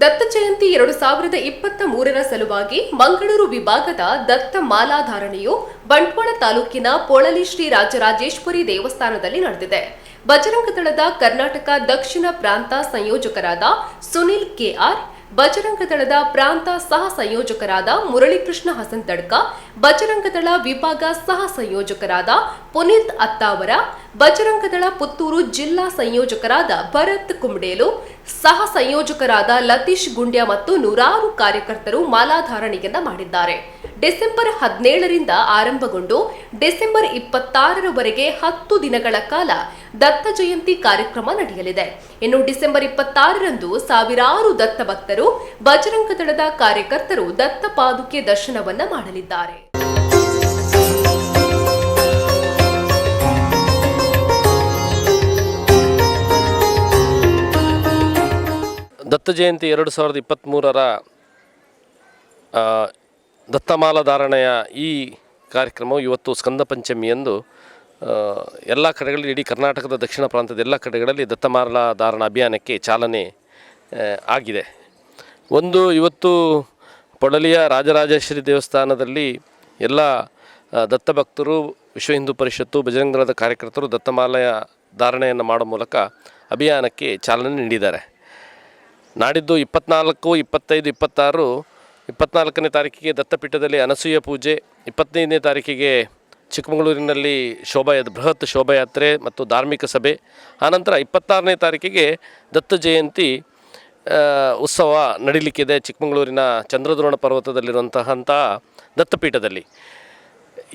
ದತ್ತ ಜಯಂತಿ 2023ರ ಸಲುವಾಗಿ ಮಂಗಳೂರು ವಿಭಾಗದ ದತ್ತ ಮಾಲಾಧಾರಣೆಯು ಬಂಟ್ವಾಳ ತಾಲೂಕಿನ ಪೊಳಲಿ ಶ್ರೀ ರಾಜರಾಜೇಶ್ವರಿ ದೇವಸ್ಥಾನದಲ್ಲಿ ನಡೆದಿದೆ. ಬಜರಂಗ ದಳದ ಕರ್ನಾಟಕ ದಕ್ಷಿಣ ಪ್ರಾಂತ ಸಂಯೋಜಕರಾದ ಸುನಿಲ್ ಕೆಆರ್, ಬಜರಂಗ ದಳದ ಪ್ರಾಂತ ಸಹ ಸಂಯೋಜಕರಾದ ಮುರಳೀಕೃಷ್ಣ ಹಸನ್ತಡ್ಕ, ಬಜರಂಗ ದಳ ವಿಭಾಗ ಸಹ ಸಂಯೋಜಕರಾದ ಪುನೀತ್ ಅತ್ತಾವರ, ಬಜರಂಗ ದಳ ಪುತ್ತೂರು ಜಿಲ್ಲಾ ಸಂಯೋಜಕರಾದ ಭರತ್ ಕುಂಬ್ಡೇಲು, ಸಹ ಸಂಯೋಜಕರಾದ ಲತೀಶ್ ಗುಂಡ್ಯ ಮತ್ತು ನೂರಾರು ಕಾರ್ಯಕರ್ತರು ಮಾಲಾಧಾರಣೆಯನ್ನ ಮಾಡಿದ್ದಾರೆ. ಡಿಸೆಂಬರ್ 17ರಿಂದ ಆರಂಭಗೊಂಡು ಡಿಸೆಂಬರ್ 26ರವರೆಗೆ 10 ದಿನಗಳ ಕಾಲ ದತ್ತ ಜಯಂತಿ ಕಾರ್ಯಕ್ರಮ ನಡೆಯಲಿದೆ. ಇನ್ನು ಡಿಸೆಂಬರ್ 26ರಂದು ಸಾವಿರಾರು ದತ್ತ ಭಕ್ತರು, ಬಜರಂಗ ದಳದ ಕಾರ್ಯಕರ್ತರು ದತ್ತ ಪಾದುಕೆ ದರ್ಶನವನ್ನ ಮಾಡಲಿದ್ದಾರೆ. ದತ್ತ ಜಯಂತಿ 2023ರ ದತ್ತಮಾಲಾಧಾರಣೆಯ ಈ ಕಾರ್ಯಕ್ರಮವು ಇವತ್ತು ಸ್ಕಂದ ಪಂಚಮಿಯಂದು ಎಲ್ಲ ಕಡೆಗಳಲ್ಲಿ, ಇಡೀ ಕರ್ನಾಟಕದ ದಕ್ಷಿಣ ಪ್ರಾಂತ್ಯದ ಎಲ್ಲ ಕಡೆಗಳಲ್ಲಿ ದತ್ತಮಾಲಾಧಾರಣ ಅಭಿಯಾನಕ್ಕೆ ಚಾಲನೆ ಆಗಿದೆ. ಇವತ್ತು ಪೊಳಲಿಯ ರಾಜರಾಜೇಶ್ವರಿ ದೇವಸ್ಥಾನದಲ್ಲಿ ಎಲ್ಲ ದತ್ತ ಭಕ್ತರು, ವಿಶ್ವ ಹಿಂದೂ ಪರಿಷತ್ತು, ಬಜರಂಗ ದಳದ ಕಾರ್ಯಕರ್ತರು ದತ್ತಮಾಲೆಯ ಧಾರಣೆಯನ್ನು ಮಾಡೋ ಮೂಲಕ ಅಭಿಯಾನಕ್ಕೆ ಚಾಲನೆ ನೀಡಿದ್ದಾರೆ. ನಾಡಿದ್ದು 24, 25, 26, 24ನೇ ತಾರೀಕಿಗೆ ದತ್ತಪೀಠದಲ್ಲಿ ಅನಸೂಯ ಪೂಜೆ, 25ನೇ ತಾರೀಕಿಗೆ ಚಿಕ್ಕಮಗಳೂರಿನಲ್ಲಿ ಬೃಹತ್ ಶೋಭಾಯಾತ್ರೆ ಮತ್ತು ಧಾರ್ಮಿಕ ಸಭೆ, ಆನಂತರ 26ನೇ ತಾರೀಕಿಗೆ ದತ್ತ ಜಯಂತಿ ಉತ್ಸವ ನಡೀಲಿಕ್ಕಿದೆ ಚಿಕ್ಕಮಗಳೂರಿನ ಚಂದ್ರದ್ರೋಣ ಪರ್ವತದಲ್ಲಿರುವಂತಹ ದತ್ತಪೀಠದಲ್ಲಿ.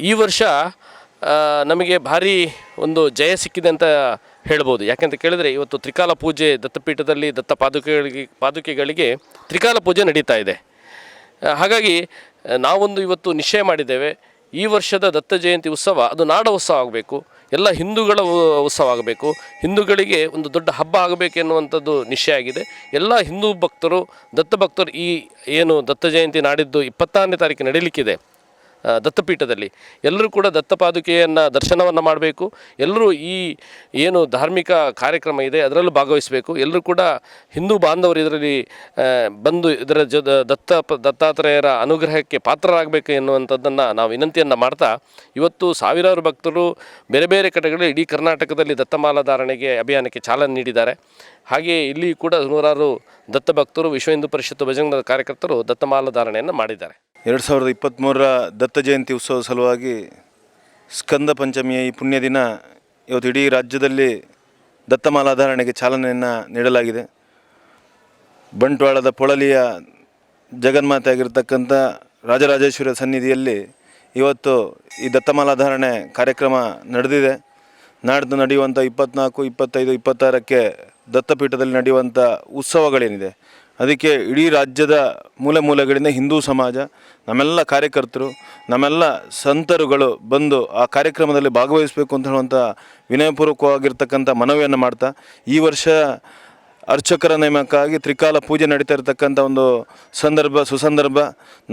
ಈ ವರ್ಷ ನಮಗೆ ಭಾರಿ ಒಂದು ಜಯ ಸಿಕ್ಕಿದೆ ಅಂತ ಹೇಳ್ಬೋದು. ಯಾಕೆಂತ ಕೇಳಿದರೆ, ಇವತ್ತು ತ್ರಿಕಾಲ ಪೂಜೆ ದತ್ತಪೀಠದಲ್ಲಿ ದತ್ತ ಪಾದುಕೆಗಳಿಗೆ ತ್ರಿಕಾಲ ಪೂಜೆ ನಡೀತಾ ಇದೆ. ಹಾಗಾಗಿ ನಾವೊಂದು ಇವತ್ತು ನಿಶ್ಚಯ ಮಾಡಿದ್ದೇವೆ, ಈ ವರ್ಷದ ದತ್ತ ಜಯಂತಿ ಉತ್ಸವ ಅದು ನಾಡ ಉತ್ಸವ ಆಗಬೇಕು, ಎಲ್ಲ ಹಿಂದೂಗಳ ಉತ್ಸವ ಆಗಬೇಕು, ಹಿಂದೂಗಳಿಗೆ ಒಂದು ದೊಡ್ಡ ಹಬ್ಬ ಆಗಬೇಕೆನ್ನುವಂಥದ್ದು ನಿಶ್ಚಯ ಆಗಿದೆ. ಎಲ್ಲ ಹಿಂದೂ ಭಕ್ತರು, ದತ್ತ ಭಕ್ತರು ಈ ಏನು ದತ್ತ ಜಯಂತಿ ನಾಡಿದ್ದು 26ನೇ ತಾರೀಕು ನಡೀಲಿಕ್ಕಿದೆ ದತ್ತಪೀಠದಲ್ಲಿ, ಎಲ್ಲರೂ ಕೂಡ ದತ್ತ ಪಾದುಕೆಯನ್ನು ದರ್ಶನವನ್ನು ಮಾಡಬೇಕು. ಎಲ್ಲರೂ ಈ ಏನು ಧಾರ್ಮಿಕ ಕಾರ್ಯಕ್ರಮ ಇದೆ ಅದರಲ್ಲೂ ಭಾಗವಹಿಸಬೇಕು. ಎಲ್ಲರೂ ಕೂಡ ಹಿಂದೂ ಬಾಂಧವರು ಇದರಲ್ಲಿ ಬಂದು ಇದರ ದತ್ತಾತ್ರೇಯರ ಅನುಗ್ರಹಕ್ಕೆ ಪಾತ್ರರಾಗಬೇಕು ಎನ್ನುವಂಥದ್ದನ್ನು ನಾವು ವಿನಂತಿಯನ್ನು ಮಾಡ್ತಾ, ಇವತ್ತು ಸಾವಿರಾರು ಭಕ್ತರು ಬೇರೆ ಬೇರೆ ಕಡೆಗಳಲ್ಲಿ ಇಡೀ ಕರ್ನಾಟಕದಲ್ಲಿ ದತ್ತಮಾಲಾಧಾರಣೆಗೆ ಅಭಿಯಾನಕ್ಕೆ ಚಾಲನೆ ನೀಡಿದ್ದಾರೆ. ಹಾಗೆಯೇ ಇಲ್ಲಿ ಕೂಡ ನೂರಾರು ದತ್ತ ಭಕ್ತರು, ವಿಶ್ವ ಹಿಂದೂ ಪರಿಷತ್ತು, ಬಜರಂಗದ ಕಾರ್ಯಕರ್ತರು ದತ್ತಮಾಲಾಧಾರಣೆಯನ್ನು ಮಾಡಿದ್ದಾರೆ. 2023ರ ದತ್ತ ಜಯಂತಿ ಉತ್ಸವದ ಸಲುವಾಗಿ ಸ್ಕಂದ ಪಂಚಮಿಯ ಈ ಪುಣ್ಯ ದಿನ ಇವತ್ತು ಇಡೀ ರಾಜ್ಯದಲ್ಲಿ ದತ್ತಮಾಲಾಧಾರಣೆಗೆ ಚಾಲನೆಯನ್ನು ನೀಡಲಾಗಿದೆ. ಬಂಟ್ವಾಳದ ಪೊಳಲಿಯ ಜಗನ್ಮಾತೆ ಆಗಿರ್ತಕ್ಕಂಥ ರಾಜರಾಜೇಶ್ವರಿ ಸನ್ನಿಧಿಯಲ್ಲಿ ಇವತ್ತು ಈ ದತ್ತಮಾಲಾಧಾರಣೆ ಕಾರ್ಯಕ್ರಮ ನಡೆದಿದೆ. ನಾಡ್ದು ನಡೆಯುವಂಥ 24, 25, 26ಕ್ಕೆ ದತ್ತಪೀಠದಲ್ಲಿ ನಡೆಯುವಂಥ ಉತ್ಸವಗಳೇನಿದೆ ಅದಕ್ಕೆ ಇಡೀ ರಾಜ್ಯದ ಮೂಲೆ ಮೂಲೆಗಳಿಂದ ಹಿಂದೂ ಸಮಾಜ, ನಮ್ಮೆಲ್ಲ ಕಾರ್ಯಕರ್ತರು, ನಮ್ಮೆಲ್ಲ ಸಂತರುಗಳು ಬಂದು ಆ ಕಾರ್ಯಕ್ರಮದಲ್ಲಿ ಭಾಗವಹಿಸಬೇಕು ಅಂತ ಹೇಳುವಂಥ ವಿನಯಪೂರ್ವಕವಾಗಿರ್ತಕ್ಕಂಥ ಮನವಿಯನ್ನು ಮಾಡ್ತಾ, ಈ ವರ್ಷ ಅರ್ಚಕರ ನೇಮಕ್ಕಾಗಿ ತ್ರಿಕಾಲ ಪೂಜೆ ನಡೀತಾ ಇರತಕ್ಕಂಥ ಒಂದು ಸುಸಂದರ್ಭ.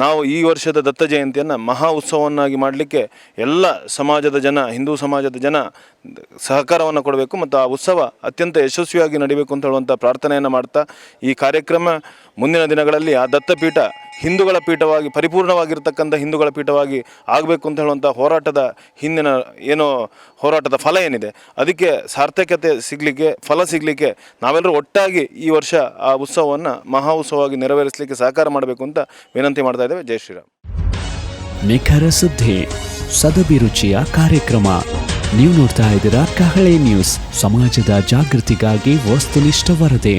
ನಾವು ಈ ವರ್ಷದ ದತ್ತ ಜಯಂತಿಯನ್ನು ಮಹಾ ಉತ್ಸವವನ್ನಾಗಿ ಮಾಡಲಿಕ್ಕೆ ಎಲ್ಲ ಸಮಾಜದ ಜನ, ಹಿಂದೂ ಸಮಾಜದ ಜನ ಸಹಕಾರವನ್ನು ಕೊಡಬೇಕು ಮತ್ತು ಆ ಉತ್ಸವ ಅತ್ಯಂತ ಯಶಸ್ವಿಯಾಗಿ ನಡೀಬೇಕು ಅಂತ ಹೇಳುವಂಥ ಪ್ರಾರ್ಥನೆಯನ್ನು ಮಾಡ್ತಾ, ಈ ಕಾರ್ಯಕ್ರಮ ಮುಂದಿನ ದಿನಗಳಲ್ಲಿ ಆ ದತ್ತಪೀಠ ಹಿಂದೂಗಳ ಪೀಠವಾಗಿ, ಪರಿಪೂರ್ಣವಾಗಿರ್ತಕ್ಕಂಥ ಹಿಂದೂಗಳ ಪೀಠವಾಗಿ ಆಗಬೇಕು ಅಂತ ಹೇಳುವಂಥ ಹೋರಾಟದ ಹಿಂದಿನ ಹೋರಾಟದ ಫಲ ಏನಿದೆ ಅದಕ್ಕೆ ಸಾರ್ಥಕತೆ ಸಿಗಲಿಕ್ಕೆ, ಫಲ ಸಿಗಲಿಕ್ಕೆ ನಾವೆಲ್ಲರೂ ಒಟ್ಟಾಗಿ ಈ ವರ್ಷ ಆ ಉತ್ಸವವನ್ನು ಮಹಾ ಉತ್ಸವವಾಗಿ ನೆರವೇರಿಸಲಿಕ್ಕೆ ಸಹಕಾರ ಮಾಡಬೇಕು ಅಂತ ವಿನಂತಿ ಮಾಡ್ತಾ ಇದ್ದೇವೆ. ಜೈ ಶ್ರೀರಾಮ್. ನಿಖರ ಸುದ್ದಿ, ಸದಭಿರುಚಿಯ ಕಾರ್ಯಕ್ರಮ. ನೀವು ನೋಡ್ತಾ ಇದ್ದೀರಾ ಕಹಳೆ ನ್ಯೂಸ್, ಸಮಾಜದ ಜಾಗೃತಿಗಾಗಿ ವಸ್ತುನಿಷ್ಠ ವರದಿ.